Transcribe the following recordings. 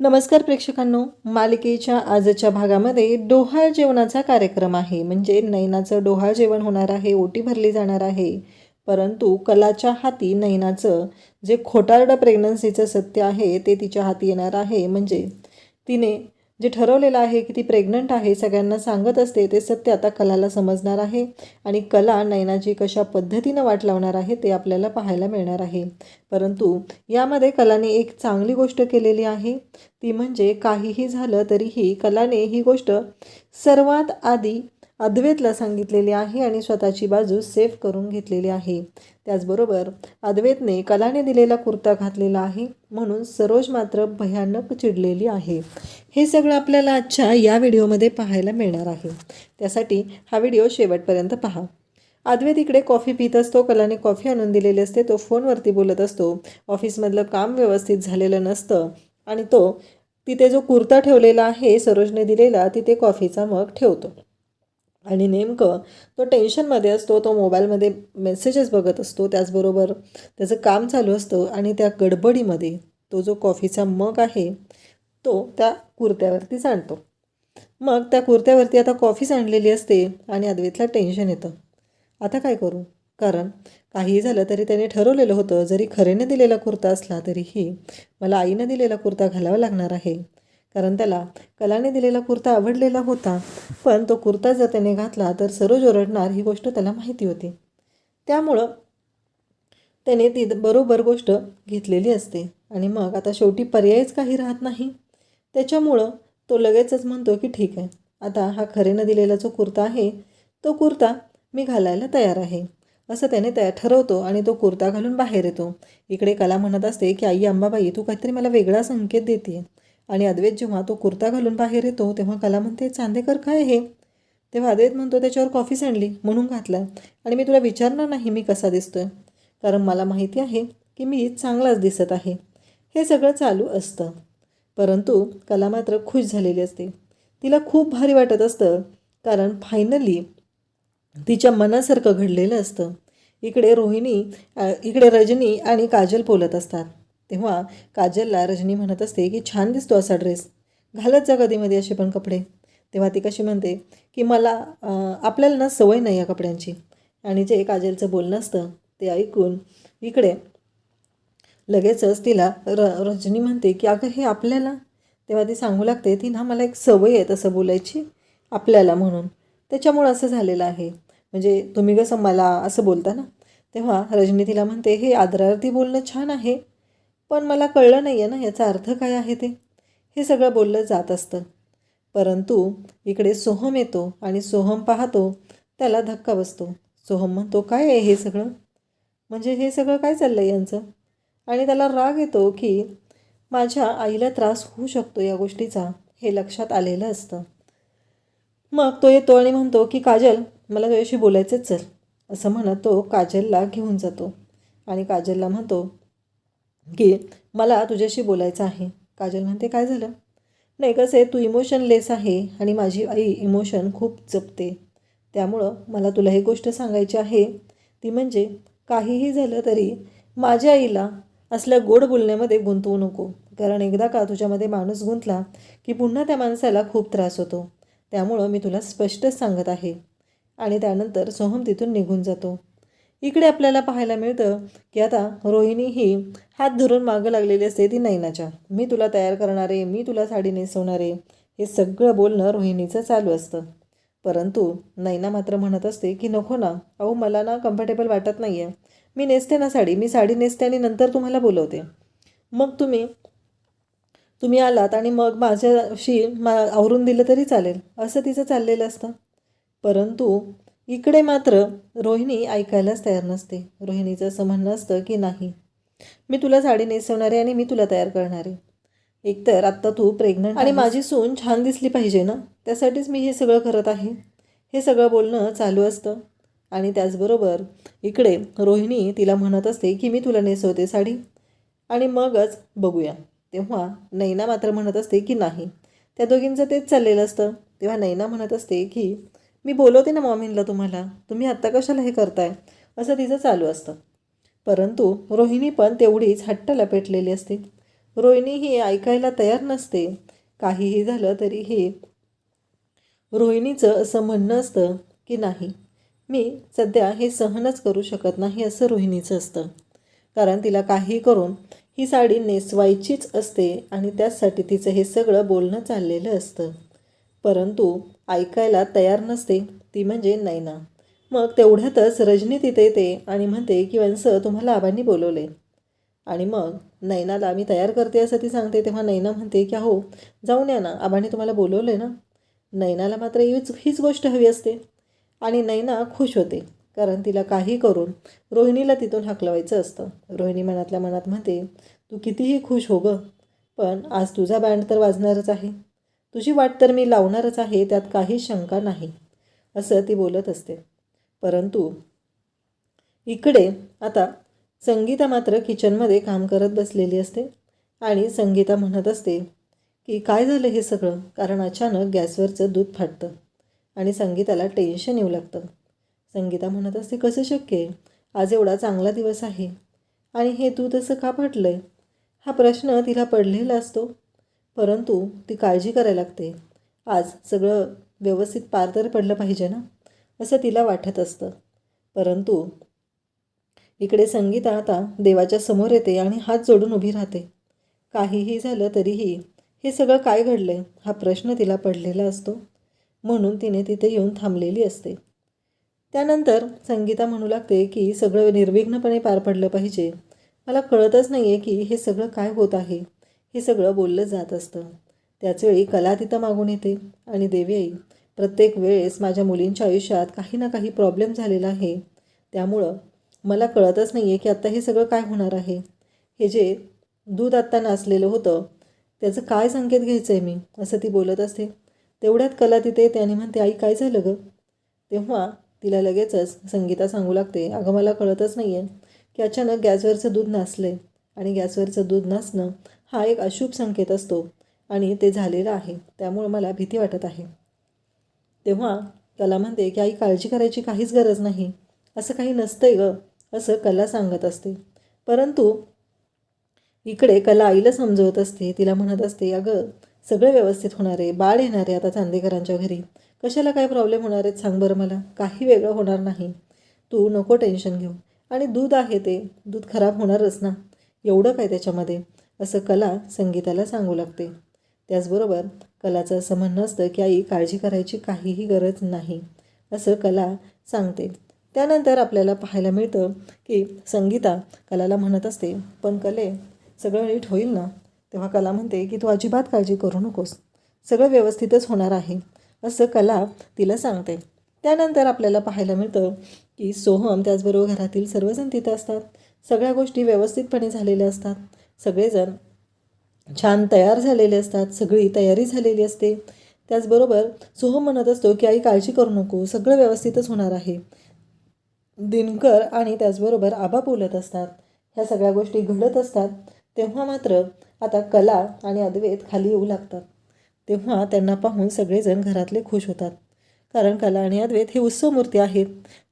नमस्कार प्रेक्षकांनो, मालिकेच्या आजच्या भागामध्ये डोहाळ जेवणाचा कार्यक्रम आहे. म्हणजे नैनाचं डोहाळ जेवण होणार आहे, ओटी भरली जाणार आहे. परंतु कलाच्या हाती नैनाचं जे खोटारडं प्रेग्नन्सीचं सत्य आहे ते तिच्या हाती येणार आहे. म्हणजे तिने जे ठरवलेलं आहे की ती प्रेग्नंट आहे, सगळ्यांना सांगत असते, ते सत्य आता कलाला समजणार आहे. आणि कला नैनाची कशा पद्धतीनं वाट लावणार आहे ते आपल्याला पाहायला मिळणार आहे. परंतु यामध्ये कलाने एक चांगली गोष्ट केलेली आहे, ती म्हणजे काहीही झालं तरीही कलाने ही गोष्ट सर्वात आधी अद्वैतला सांगितलेली आहे आणि स्वतःची बाजू सेफ करून घेतलेली आहे. त्याचबरोबर अद्वैतने कलाने दिलेला कुर्ता घातलेला आहे, म्हणून सरोज मात्र भयानक चिडलेली आहे. हे सगळं आपल्याला आजच्या या व्हिडिओमध्ये पाहायला मिळणार आहे. त्यासाठी हा व्हिडिओ शेवटपर्यंत पहा. अद्वैत इकडे कॉफी पित असतो. कलाने कॉफी आणून दिलेली असते. तो फोनवरती बोलत असतो. ऑफिसमधलं काम व्यवस्थित झालेलं नसतं आणि तो तिथे जो कुर्ता ठेवलेला आहे सरोजने दिलेला, तिथे कॉफीचा मग ठेवतो आणि नेमकं तो टेन्शनमध्ये असतो. तो मोबाईलमध्ये मेसेजेस बघत असतो, त्याचबरोबर त्याचं काम चालू असतं आणि त्या गडबडीमध्ये तो जो कॉफीचा मग आहे तो त्या कुर्त्यावरती सांडतो. मग त्या कुर्त्यावरती आता कॉफी सांडलेली असते आणि अद्वैतला टेन्शन येतं. आता काय करू? कारण काहीही झालं तरी त्याने ठरवलेलं होतं, जरी खरेने दिलेला कुर्ता असला तरीही मला आईनं दिलेला कुर्ता घालावा लागणार आहे. कारण त्याला कलाने दिलेला कुर्ता आवडलेला होता, पण तो कुर्ता जर त्याने घातला तर सरोज ओरडणार ही गोष्ट त्याला माहिती होती. त्यामुळं त्याने ती बरोबर गोष्ट घेतलेली असते आणि मग आता शेवटी पर्यायच काही राहत नाही. त्याच्यामुळं तो लगेचच म्हणतो की ठीक आहे, आता हा खरेनं दिलेला जो कुर्ता आहे तो कुर्ता मी घालायला तयार आहे, असं त्याने ठरवतो आणि तो कुर्ता घालून बाहेर येतो. इकडे कला म्हणत असते की आई अंबाबाई, तू काहीतरी मला वेगळा संकेत देते. आणि अद्वैत जेव्हा तो कुर्ता घालून बाहेर येतो तेव्हा कला म्हणते, चांदेकर काय आहे? तेव्हा अद्वैत म्हणतो, त्याच्यावर कॉफी सांडली म्हणून घातला आणि मी तुला विचारणार नाही मी कसा दिसतोय, कारण मला माहिती आहे की मी चांगलाच दिसत आहे. हे सगळं चालू असतं. परंतु कला मात्र खुश झालेली असते. तिला खूप भारी वाटत असतं, कारण फायनली तिच्या मनासारखं घडलेलं असतं. इकडे रजनी आणि काजल बोलत असतात. तेव्हा काजलला रजनी म्हणत असते की छान दिसतो असा ड्रेस, घालत जा कधीमध्ये असे पण कपडे. तेव्हा ती कशी म्हणते की मला आपल्याला ना सवय नाही या कपड्यांची. आणि जे काजलचं बोलणं असतं ते ऐकून इकडे लगेचच तिला रजनी म्हणते की अगं हे आपल्याला. तेव्हा ती सांगू लागते, ती ना मला एक सवय आहे तसं बोलायची आपल्याला म्हणून, त्याच्यामुळं असं झालेलं आहे. म्हणजे तुम्ही कसं मला असं बोलता ना. तेव्हा रजनी तिला म्हणते, हे आदरार्थी बोलणं छान आहे, पण मला कळलं नाही आहे ना याचा अर्थ काय आहे ते. हे सगळं बोललं जात असतं. परंतु इकडे सोहम येतो आणि सोहम पाहतो, त्याला धक्का बसतो. सोहम म्हणतो, काय आहे हे सगळं? म्हणजे हे सगळं काय चाललं आहे यांचं? आणि त्याला राग येतो की माझ्या आईला त्रास होऊ शकतो या गोष्टीचा, हे लक्षात आलेलं असतं. मग तो येतो आणि म्हणतो की काजल, मला तुझ्याशी बोलायचंच, चल, असं म्हणत तो काजलला घेऊन जातो आणि काजलला म्हणतो की मला तुझ्याशी बोलायचं आहे. काजल म्हणते, काय झालं? नाही, कसं आहे, तू इमोशनलेस आहे आणि माझी आई इमोशन खूप जपते, त्यामुळं मला तुला ही गोष्ट सांगायची आहे. ती म्हणजे काहीही झालं तरी माझ्या आईला असल्या गोड बोलण्यामध्ये गुंतवू नको, कारण एकदा का तुझ्यामध्ये माणूस गुंतला की पुन्हा त्या माणसाला खूप त्रास होतो. त्यामुळं मी तुला स्पष्टच सांगत आहे. आणि त्यानंतर सोहम तिथून निघून जातो. इकडे आपल्याला पाहायला मिळतं की आता रोहिणी ही हात धरून मागं लागलेली असते ती नैनाच्या. मी तुला तयार करणारे, मी तुला साडी नेसवणारे, हे सगळं बोलणं रोहिणीचं चालू असतं. परंतु नैना मात्र म्हणत असते की नको ना, अहो मला ना कम्फर्टेबल वाटत नाही आहे, मी नेसते ना साडी, मी साडी नेसते आणि नंतर तुम्हाला बोलवते, मग तुम्ही आलात आणि मग माझ्याशी आवरून दिलं तरी चालेल, असं तिचं चाललेलं असतं. परंतु इकडे मात्र रोहिणी ऐकायलाच तयार नसते. रोहिणीचं असं म्हणणं असतं की नाही, मी तुला साडी नेसवणारे आणि मी तुला तयार करणारे. एकतर आत्ता तू प्रेग्नंट आणि माझी सून छान दिसली पाहिजे ना, त्यासाठीच मी हे सगळं करत आहे. हे सगळं बोलणं चालू असतं. आणि त्याचबरोबर इकडे रोहिणी तिला म्हणत असते की मी तुला नेसवते साडी आणि मगच बघूया. तेव्हा नैना मात्र म्हणत असते की नाही, त्या दोघींचं तेच चाललेलं असतं. तेव्हा नैना म्हणत असते की मी बोलवते ना मॉमींला तुम्हाला, तुम्ही आत्ता कशाला हे करताय, असं तिचं चालू असतं. परंतु रोहिणी पण तेवढीच हट्ट लपेटलेली असते. रोहिणी ही ऐकायला तयार नसते. काहीही झालं तरीही रोहिणीचं असं म्हणणं असतं की नाही, मी सध्या हे सहनच करू शकत नाही असं रोहिणीचं असतं. कारण तिला काही करून ही साडी नेसवायचीच असते आणि त्याचसाठी तिचं हे सगळं बोलणं चाललेलं असतं. परंतु ऐकायला तयार नसते ती म्हणजे नैना. मग तेवढ्यातच रजनी तिथे येते आणि म्हणते की वंस तुम्हाला आबांनी बोलवले. आणि मग नैनाला मी तयार करते असं ती सांगते. तेव्हा नैना म्हणते की हो, जाऊन या ना, आबांनी तुम्हाला बोलवलं आहे ना. नैनाला मात्र हीच गोष्ट हवी असते आणि नैना खुश होते. कारण तिला काही करून रोहिणीला तिथून हाकलवायचं असतं. रोहिणी मनातल्या मनात म्हणते, तू कितीही खुश हो गं, पण आज तुझा बँड तर वाजणारच आहे, तुझी वाट तर मी लावणारच आहे, त्यात काही शंका नाही, असं ती बोलत असते. परंतु इकडे आता संगीता मात्र किचनमध्ये काम करत बसलेली असते आणि संगीता म्हणत असते की काय झालं हे सगळं. कारण अचानक गॅसवरचं दूध फाटतं आणि संगीताला टेन्शन येऊ लागतं. संगीता म्हणत असते, कसं शक्य आहे, आज एवढा चांगला दिवस आहे आणि हे दूध असं का फाटलं आहे. हा प्रश्न तिला पडलेला असतो. परंतु ती काळजी करायला लागते. आज सगळं व्यवस्थित पार तर पडलं पाहिजे ना, असं तिला वाटत असतं. परंतु इकडे संगीता आता देवाच्या समोर येते आणि हात जोडून उभी राहते. काहीही झालं तरीही हे सगळं काय घडलं हा प्रश्न तिला पडलेला असतो. म्हणून तिने तिथे येऊन थांबलेली असते. त्यानंतर संगीता म्हणू लागते की सगळं निर्विघ्नपणे पार पडलं पाहिजे. मला कळतच नाही आहे की हे सगळं काय होत आहे. हे सगळं बोललं जात असतं. त्याचवेळी कला तिथं मागून येते आणि देवी आई, प्रत्येक वेळेस माझ्या मुलींच्या आयुष्यात काही ना काही प्रॉब्लेम झालेला आहे. त्यामुळं मला कळतच नाही आहे की आत्ता हे सगळं काय होणार आहे. हे जे दूध आत्ता नासलेलं होतं त्याचं काय संकेत घ्यायचं आहे मी, असं ती बोलत असते. तेवढ्यात कला तिथे येते आणि म्हणते, आई काय झालं गं. तेव्हा तिला लगेचच संगीता सांगू लागते, अगं मला कळतच नाही आहे की अचानक गॅसवरचं दूध नासलं आहे आणि गॅसवरचं दूध नासणं हा एक अशुभ संकेत असतो आणि ते झालेलं आहे, त्यामुळे मला भीती वाटत आहे. तेव्हा कला म्हणते की आई काळजी करायची काहीच गरज नाही, असं काही नसतंय गं, असं कला सांगत असते. परंतु इकडे कला आईला समजवत असते. तिला म्हणत असते, अगं सगळं व्यवस्थित होणार आहे, बाळ येणार आहे आता चांदेकरांच्या घरी, कशाला काय प्रॉब्लेम होणार आहेत सांग बरं मला, काही वेगळं होणार नाही, तू नको टेन्शन घेऊ. आणि दूध आहे ते दूध खराब होणारच ना, एवढं काय त्याच्यामध्ये, असं कला संगीताला सांगू लागते. त्याचबरोबर कलाचं असं म्हणणं असतं की आई काळजी करायची काहीही गरज नाही, असं कला सांगते. त्यानंतर आपल्याला पाहायला मिळतं की संगीता कलाला म्हणत असते, पण कले सगळं नीट होईल ना. तेव्हा कला म्हणते की तू अजिबात काळजी करू नकोस, सगळं व्यवस्थितच होणार आहे, असं कला तिला सांगते. त्यानंतर आपल्याला पाहायला मिळतं की सोहम त्याचबरोबर घरातील सर्वजण तिथं असतात. सगळ्या गोष्टी व्यवस्थितपणे झालेल्या असतात. सगळेजण छान तयार झालेले असतात, सगळी तयारी झालेली असते. त्याचबरोबर सोहम म्हणत असतो की आई काळजी करू नको, सगळं व्यवस्थितच होणार आहे. दिनकर आणि त्याचबरोबर आबा बोलत असतात. ह्या सगळ्या गोष्टी घडत असतात. तेव्हा मात्र आता कला आणि अद्वैत खाली येऊ लागतात. तेव्हा त्यांना पाहून सगळेजण घरातले खुश होतात. कारण कला आणि अद्वैत हे उत्सवमूर्ती आहेत.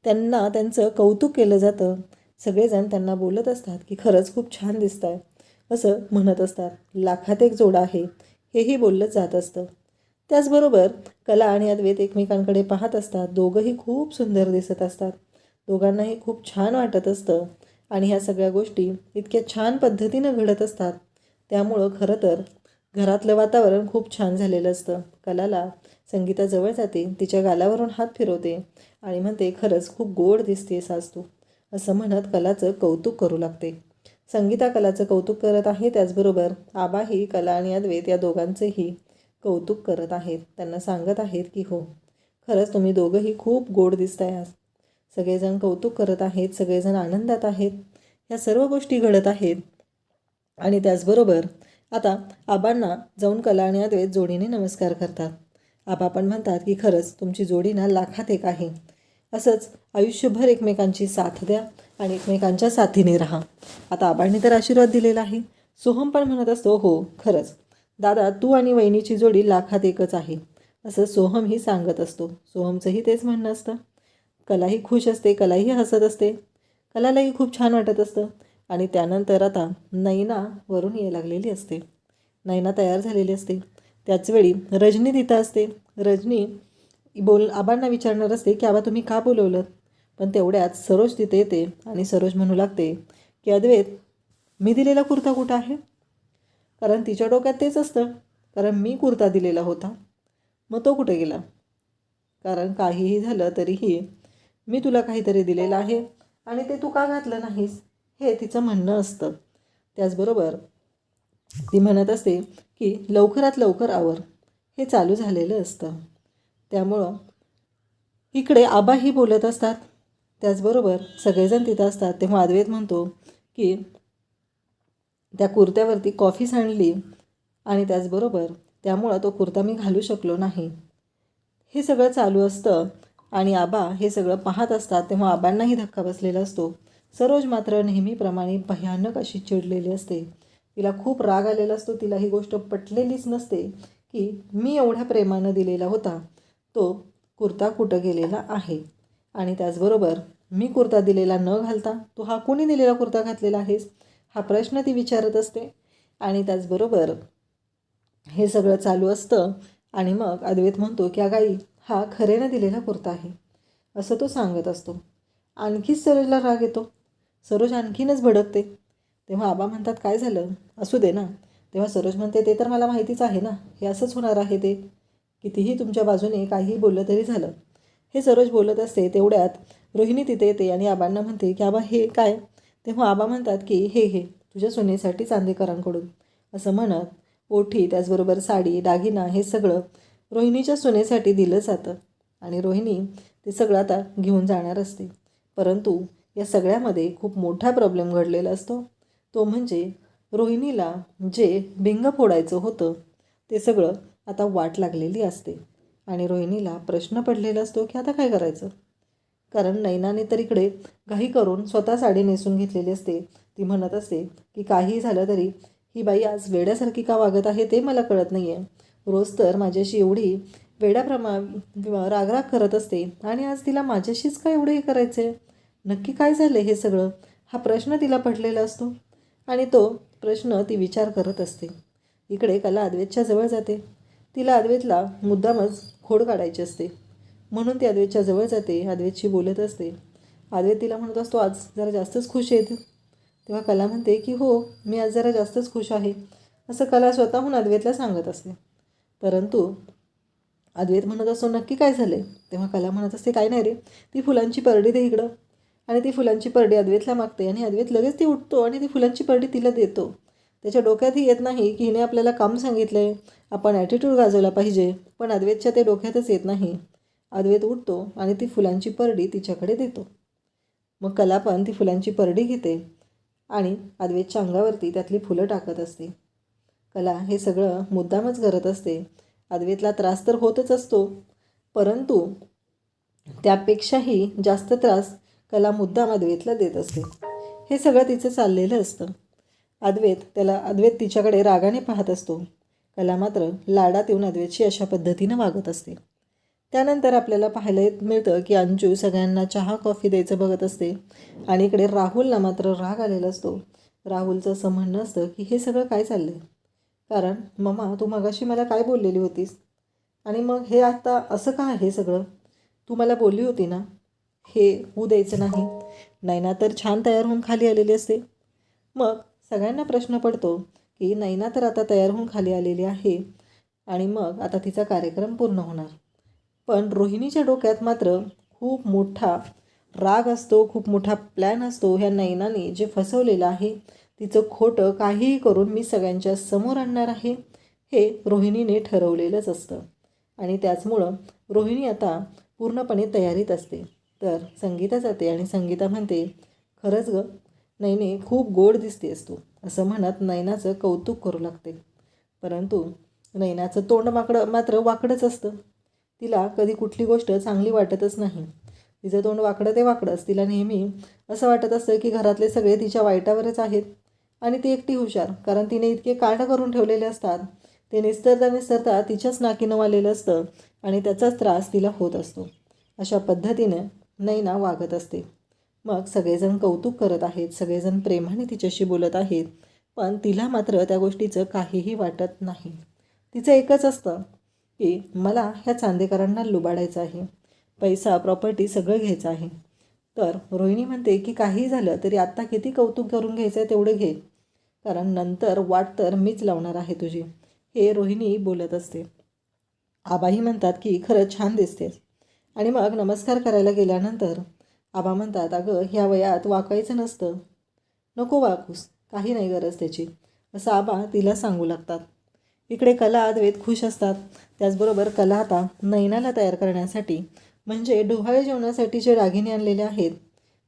त्यांना त्यांचं कौतुक केलं जातं. सगळेजण त्यांना बोलत असतात की खरंच खूप छान दिसत आहे, असं म्हणत असतात. लाखात एक जोडा आहे, हेही बोललं जात असतं. त्याचबरोबर कला आणि अद्वैत एकमेकांकडे पाहत असतात. दोघंही खूप सुंदर दिसत असतात. दोघांनाही खूप छान वाटत असतं आणि ह्या सगळ्या गोष्टी इतक्या छान पद्धतीनं घडत असतात. त्यामुळं खरं तर घरातलं वातावरण खूप छान झालेलं असतं. कलाला संगीता जवळ जाते, तिच्या गालावरून हात फिरवते आणि म्हणते, खरंच खूप गोड दिसतेस आज तू, असं म्हणत कलाचं कौतुक करू लागते. संगीता कलाचं कौतुक करत आहे. त्याचबरोबर आबाही कला आणि अद्वैत या दोघांचेही कौतुक करत आहेत. त्यांना सांगत आहेत की हो, खरंच तुम्ही दोघंही खूप गोड दिसताय आज. सगळेजण कौतुक करत आहेत, सगळेजण आनंदात आहेत. ह्या सर्व गोष्टी घडत आहेत. आणि त्याचबरोबर आता आबांना जाऊन कला आणि अद्वैत जोडीने नमस्कार करतात. आबा पण म्हणतात की खरंच तुमची जोडी ना लाखात एक आहे. असंच आयुष्यभर एकमेकांची साथ द्या आणि एकमेकांच्या साथीने राहा. आता आबांनी तर आशीर्वाद दिलेला आहे. सोहम पण म्हणत असतो, हो खरंच दादा, तू आणि वहिनीची जोडी लाखात एकच आहे, असं सोहमही सांगत असतो. सोहमचंही तेच म्हणणं असतं. कलाही खुश असते, कलाही हसत असते. कलालाही खूप छान वाटत असतं आणि त्यानंतर आता नैना वरून यायला लागलेली असते. नैना तयार झालेली असते. त्याचवेळी रजनी तिथं असते. रजनी आबांना विचारणार असते की आबा तुम्ही का बोलवलं. पण तेवढ्यात सरोज तिथे येते आणि सरोज म्हणू लागते की अद्वैत, मी दिलेला कुर्ता कुठं आहे. कारण तिच्या डोक्यात तेच असतं, कारण मी कुर्ता दिलेला होता, मग तो कुठे गेला. कारण काहीही झालं तरीही मी तुला काहीतरी दिलेलं आहे आणि ते तू का घातलं नाहीस, हे तिचं म्हणणं असतं. त्याचबरोबर ती म्हणत असते की लवकरात लवकर आवर, हे चालू झालेलं असतं. त्यामुळं इकडे आबाही बोलत असतात. त्याचबरोबर सगळेजण तिथं असतात. तेव्हा अद्वैत म्हणतो की त्या कुर्त्यावरती कॉफी सांडली आणि त्याचबरोबर त्यामुळं तो कुर्ता मी घालू शकलो नाही. हे सगळं चालू असतं आणि आबा हे सगळं पाहत असतात. तेव्हा आबांनाही धक्का बसलेला असतो. सरोज मात्र नेहमीप्रमाणे भयानक अशी चिडलेली असते. तिला खूप राग आलेला असतो. तिला ही गोष्ट पटलेलीच नसते की मी एवढ्या प्रेमानं दिलेला होता तो कुर्ता कुठं गेलेला आहे. आणि त्याचबरोबर मी कुर्ता दिलेला न घालता तू हा कोणी दिलेला कुर्ता घातलेला आहेस, हा प्रश्न ती विचारत असते. आणि त्याचबरोबर हे सगळं चालू असतं आणि मग अद्वैत म्हणतो की अगाई, हा खरेनं दिलेला कुर्ता आहे, असं तो सांगत असतो. आणखीच सरोजला राग येतो. सरोज आणखीनच भडकते. तेव्हा आबा म्हणतात काय झालं, असू दे ना. तेव्हा सरोज म्हणते ते तर मला माहितीच आहे ना, हे असंच होणार आहे. ते कितीही तुमच्या बाजूने काहीही बोललं तरी झालं. हे सरोज बोलत असते. तेवढ्यात रोहिणी तिथे येते आणि आबांना म्हणते की आबा हे काय. तेव्हा आबा म्हणतात की हे तुझ्या सुनेसाठी चांदेकरांकडून, असं म्हणत ओठी त्याचबरोबर साडी दागिना हे सगळं रोहिणीच्या सुनेसाठी दिलं जातं. आणि रोहिणी ते सगळं आता घेऊन जाणार असते. परंतु या सगळ्यामध्ये खूप मोठा प्रॉब्लेम घडलेला असतो. तो म्हणजे रोहिणीला जे बिंग फोडायचं होतं ते सगळं आता वाट लागलेली असते. आणि रोहिणीला प्रश्न पडलेला असतो की आता काय करायचं. कारण नैनाने तर इकडे घाई करून स्वतः साडी नेसून घेतलेली असते. ती म्हणत असते की काही झालं तरी ही बाई आज वेड्यासारखी का वागत आहे ते मला कळत नाही आहे. रोज तर माझ्याशी एवढी रागराग करत असते आणि आज तिला माझ्याशीच का एवढं हे करायचं आहे. नक्की काय झालं हे सगळं, हा प्रश्न तिला पडलेला असतो. आणि तो प्रश्न ती विचार करत असते. इकडे कला अद्वैतच्या जवळ जाते. तिला अद्वैतला मुद्दामच खोड काढायची असते, म्हणून ती अद्वैतच्या जवळ जाते. अद्वैतशी बोलत असते. अद्वैत तिला म्हणत असतो आज जरा जास्तच खुश आहे. तेव्हा कला म्हणते की हो, मी आज जरा जास्तच खुश आहे, असं कला स्वतःहून अद्वैतला सांगत असते. परंतु अद्वैत म्हणत असतो नक्की काय झाले. तेव्हा कला म्हणत असते काय नाही रे, ती फुलांची परडी दे इकडं. आणि ती फुलांची परडी अद्वैतला मागते आणि अद्वैत लगेच ती उठतो आणि ती फुलांची परडी तिला देतो. त्याच्या डोक्यातही येत नाही की हिने आपल्याला काम सांगितलं आहे, आपण ॲटिट्यूड गाजवला पाहिजे. पण अद्वैतच्या ते डोक्यातच येत नाही. अद्वैत उठतो आणि ती फुलांची परडी तिच्याकडे देतो. मग कला पण ती फुलांची परडी घेते आणि अद्वैतच्या अंगावरती त्यातली फुलं टाकत असते. कला हे सगळं मुद्दामच करत असते. अद्वैतला त्रास तर होतच असतो, परंतु त्यापेक्षाही जास्त त्रास कला मुद्दाम अद्वैतला देत असते. हे सगळं तिचं चाललेलं असतं. अद्वैत तिच्याकडे रागाने पाहत असतो. कला मात्र लाडात येऊन अद्वैतशी अशा पद्धतीनं वागत असते. त्यानंतर आपल्याला पाहायला मिळतं की अंजू सगळ्यांना चहा कॉफी द्यायचं बघत असते आणि इकडे राहुलला मात्र राग आलेला असतो. राहुलचं असं म्हणणं असतं की हे सगळं काय चाललं आहे. कारण मम्मा तू मगाशी मला काय बोललेली होतीस आणि मग हे आता असं का आहे सगळं. तू मला बोलली होती ना हे होऊ द्यायचं नाही. नैना तर छान तयार होऊन खाली आलेली असते. मग सगळ्यांना प्रश्न पडतो की नैना तर आता तयार होऊन खाली आलेली आहे आणि मग आता तिचा कार्यक्रम पूर्ण होणार. पण रोहिणीच्या डोक्यात मात्र खूप मोठा राग असतो, खूप मोठा प्लॅन असतो. ह्या नैनाने जे फसवलेलं आहे तिचं खोटं काहीही करून मी सगळ्यांच्या समोर आणणार आहे, हे रोहिणीने ठरवलेलंच असतं. आणि त्याचमुळं रोहिणी आता पूर्णपणे तयारीत असते. तर संगीता जाते आणि संगीता म्हणते खरंच ग नैने खूप गोड दिसतेस तू, असं म्हणत नैनाचं कौतुक करू लागते. परंतु नैनाचं तोंड मात्र वाकडंच असतं. तिला कधी कुठली गोष्ट चांगली वाटतच नाही. तिचं तोंड वाकडं ते वाकडंच. तिला नेहमी असं वाटत असतं की घरातले सगळे तिच्या वाईटावरच आहेत आणि ती एकटी हुशार, कारण तिने इतके कांड करून ठेवलेले असतात. ते निस्तरता तिच्याच नाकीनं आलेलं असतं आणि त्याचाच त्रास तिला होत असतो. अशा पद्धतीने नैना वागत असते. मग सगळेजण कौतुक करत आहेत, सगळेजण प्रेमाने तिच्याशी बोलत आहेत, पण तिला मात्र त्या गोष्टीचं काहीही वाटत नाही. तिचं एकच असतं की मला ह्या चांदेकरांना लुबाडायचं आहे, पैसा प्रॉपर्टी सगळं घ्यायचं आहे. तर रोहिणी म्हणते की काही झालं तरी आत्ता किती कौतुक करून घ्यायचं आहे तेवढं घे, कारण नंतर वाट तर मीच लावणार आहे तुझी, हे रोहिणी बोलत असते. आबाही म्हणतात की खरंच छान दिसतेस. आणि मग नमस्कार करायला गेल्यानंतर आबा म्हणतात, अगं ह्या वयात वाकायचं नसतं, नको वाकूस, काही नाही गरज त्याची, असं आबा तिला सांगू लागतात. इकडे कला अद्वैत खुश असतात. त्याचबरोबर कला आता नैनाला तयार करण्यासाठी म्हणजे डोहाळे जेवणासाठी जे दागिने आणलेले आहेत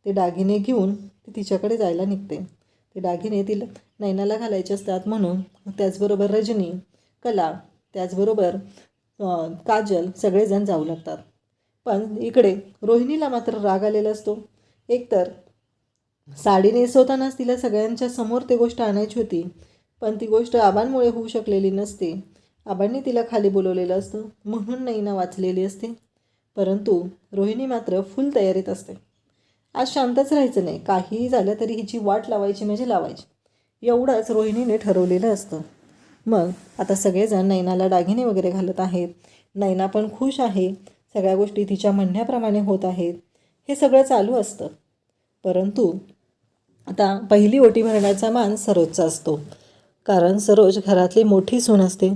ते दागिने घेऊन ती तिच्याकडे जायला निघते. ते दागिने तिला नैनाला घालायचे असतात म्हणून त्याचबरोबर रजनी, कला, त्याचबरोबर काजल सगळेजण जाऊ लागतात. पण इकडे रोहिणीला मात्र राग आलेला असतो. एकतर साडी नेसवतानाच तिला सगळ्यांच्या समोर ती गोष्ट आणायची होती, पण ती गोष्ट आबांमुळे होऊ शकलेली नसते. आबांनी तिला खाली बोलवलेलं असतं म्हणून नैना वाचलेली असते. परंतु रोहिणी मात्र फुल तयारीत असते. आज शांतच राहायचं नाही, काहीही झालं तरी हिची वाट लावायची म्हणजे लावायची, एवढंच रोहिणीने ठरवलेलं असतं. मग आता सगळेजण नैनाला दागिने वगैरे घालत आहेत. नैना पण खुश आहे, सगळ्या गोष्टी तिच्या म्हणण्याप्रमाणे होत आहेत, हे सगळं चालू असतं. परंतु आता पहिली ओटी भरण्याचा मान सरोजचा असतो, कारण सरोज घरातली मोठी सून असते.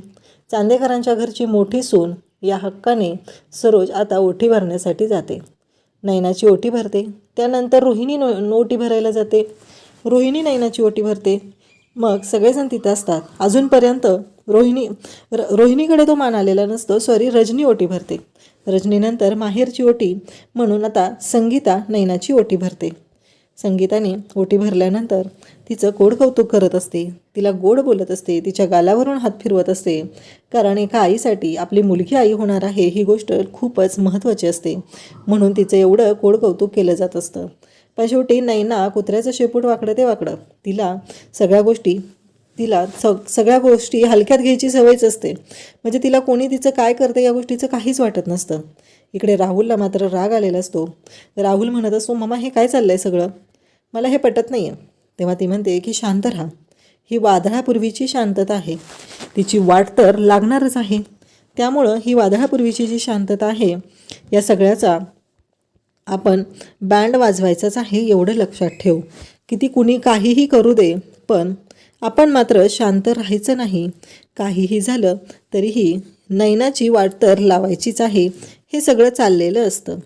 चांदेकरांच्या घरची मोठी सून या हक्काने सरोज आता ओटी भरण्यासाठी जाते. नैनाची ओटी भरते, त्यानंतर रोहिणी ओटी भरायला जाते, रोहिणी नैनाची ओटी भरते. मग सगळेजण तिथं असतात. अजूनपर्यंत रोहिणीकडे तो मान आलेला नसतो. रजनी ओटी भरते. रजनीनंतर माहेरची ओटी म्हणून आता संगीता नैनाची ओटी भरते. संगीताने ओटी भरल्यानंतर तिचं गोड कौतुक करत असते, तिला गोड बोलत असते, तिच्या गालावरून हात फिरवत असते, कारण एका आईसाठी आपली मुलगी आई होणार आहे ही गोष्ट खूपच महत्त्वाची असते, म्हणून तिचं एवढं गोड कौतुक केलं जात असतं. पण शेवटी नैना कुत्र्याचं शेपूट वाकडं ते वाकडं, तिला सगळ्या गोष्टी हलक्यात घ्यायची सवयच असते. म्हणजे तिला कोणी तिचं काय करतं या गोष्टीचं काहीच वाटत नसतं. इकडे राहुलला मात्र राग आलेला असतो. राहुल म्हणत असतो, मम्मा हे काय चाललं आहे सगळं, मला हे पटत नाही आहे. तेव्हा ती म्हणते की शांत राहा, ही वादळापूर्वीची शांतता आहे, तिची वाट तर लागणारच आहे. त्यामुळं ही वादळापूर्वीची जी शांतता आहे या सगळ्याचा आपण बँड वाजवायचाच आहे, एवढं लक्षात ठेव. किती कुणी काहीही करू दे, पण आपण मात्र शांत राहायचं नाही. काहीही झालं तरीही नैनाची वाट तर लावायचीच आहे, हे सगळं चाललेलं असतं.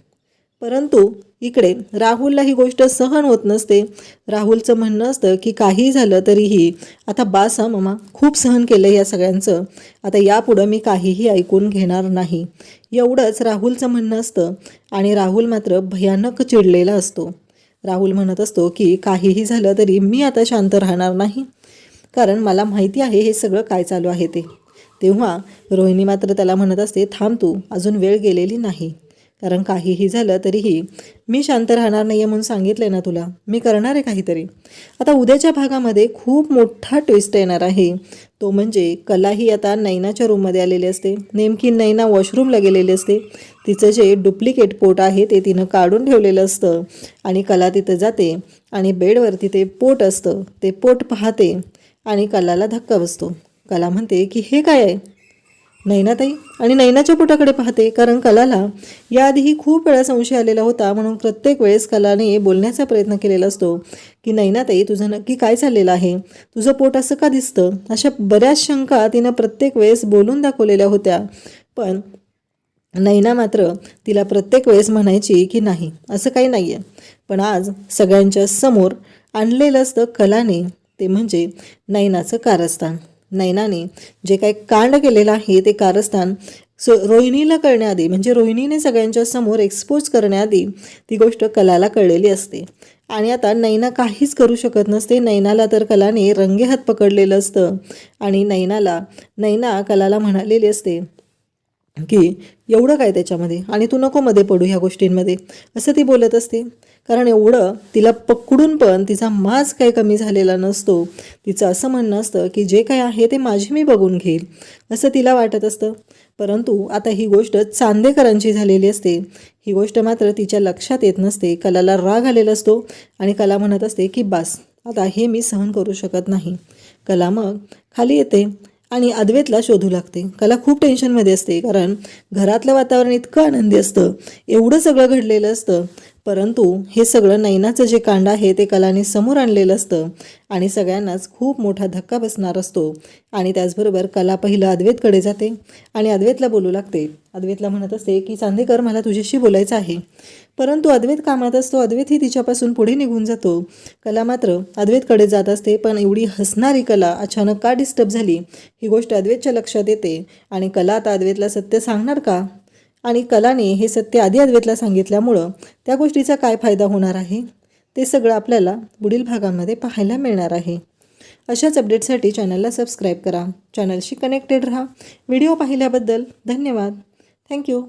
परंतु इकडे राहुलला ही गोष्ट सहन होत नसते. राहुलचं म्हणणं असतं की काही झालं तरीही आता बास हा मामा, खूप सहन केलं या सगळ्यांचं, आता यापुढं मी काहीही ऐकून घेणार नाही, एवढंच राहुलचं म्हणणं असतं. आणि राहुल मात्र भयानक चिडलेला असतो. राहुल म्हणत असतो की काहीही झालं तरी मी आता शांत राहणार नाही, कारण मला माहिती आहे हे सगळं काय चालू आहे ते. तेव्हा रोहिणी मात्र त्याला म्हणत असते, थांब तू, अजून वेळ गेलेली नाही, कारण काहीही झालं तरीही मी शांत राहणार नाही आहे म्हणून सांगितलं ना तुला, मी करणार आहे काहीतरी. आता उद्याच्या भागामध्ये खूप मोठा ट्विस्ट येणार आहे. तो म्हणजे कलाही आता नैनाच्या रूममध्ये आलेली असते. नेमकी नैना वॉशरूमला गेलेली असते. तिचं जे डुप्लिकेट पोट आहे ते तिनं काढून ठेवलेलं असतं आणि कला तिथं जाते आणि बेडवरती ते पोट असतं, ते पोट पाहते आणि कलाला धक्का बसतो. कला म्हणते की हे काय आहे नैनाताई, आणि नैनाच्या पोटाकडे पाहते, कारण कलाला याआधीही खूप वेळा संशय आलेला होता, म्हणून प्रत्येक वेळेस कलाने बोलण्याचा प्रयत्न केलेला असतो की नैनाताई तुझं नक्की काय चाललेलं आहे, तुझं पोट असं का दिसतं, अशा बऱ्याच शंका तिनं प्रत्येक वेळेस बोलून दाखवलेल्या होत्या. पण नैना मात्र तिला प्रत्येक वेळेस म्हणायची की नाही असं काही नाही आहे. पण आज सगळ्यांच्या समोर आणलेलं असतं कलाने, ते म्हणजे नैनाचं कारस्थान. नैनाने जे काही कांड केलेलं आहे ते कारस्थान रोहिणीला कळण्याआधी, म्हणजे रोहिणीने सगळ्यांच्या समोर एक्सपोज करण्याआधी ती गोष्ट कलाला कळलेली असते. आणि आता नैना काहीच करू शकत नसते. नैनाला तर कलाने रंगेहात पकडलेलं असतं आणि नैना कलाला म्हणालेली असते की एवढं काय त्याच्यामध्ये, आणि तू नको मध्ये पडू ह्या गोष्टींमध्ये, असं ती बोलत असते. कारण एवढं तिला पकडून पण तिचा माज काही कमी झालेला नसतो. तिचं असं म्हणणं असतं की जे काय आहे ते माझी मी बघून घेईल असं तिला वाटत असतं. परंतु आता ही गोष्ट चांदेकरांची झालेली असते. ही गोष्ट मात्र तिच्या लक्षात येत नसते. कलाला राग आलेला असतो आणि कला म्हणत असते की बस आता हे मी सहन करू शकत नाही. कला मग खाली येते आणि अद्वैतला शोधू लागते. कला खूप टेन्शनमध्ये असते कारण घरातलं वातावरण इतकं आनंदी असतं, एवढं सगळं घडलेलं असतं, परंतु हे सगळं नैनाचं जे कांड आहे ते कलाने समोर आणलेलं असतं आणि सगळ्यांनाच खूप मोठा धक्का बसणार असतो. आणि त्याचबरोबर कला पहिलं अद्वैतकडे जाते आणि अद्वैतला बोलू लागते. अद्वैतला म्हणत असते की चांदेकर मला तुझ्याशी बोलायचं आहे. परंतु अद्वैत कामात असतो. अद्वैतही तिच्यापासून पुढे निघून जातो. कला मात्र अद्वैतकडे जात असते. पण एवढी हसणारी कला अचानक का डिस्टर्ब झाली ही गोष्ट अद्वैतच्या लक्षात येते आणि कला आता अद्वैतला सत्य सांगणार का आणि कलाने हे सत्य आधी अद्वैतला सांगितल्यामुळं त्या गोष्टीचा काय फायदा होणार आहे ते सगळं आपल्याला पुढील भागामध्ये पाहायला मिळणार आहे. अशाच अपडेटसाठी चॅनलला सबस्क्राईब करा. चॅनलशी कनेक्टेड राहा. व्हिडिओ पाहिल्याबद्दल धन्यवाद. थँक्यू.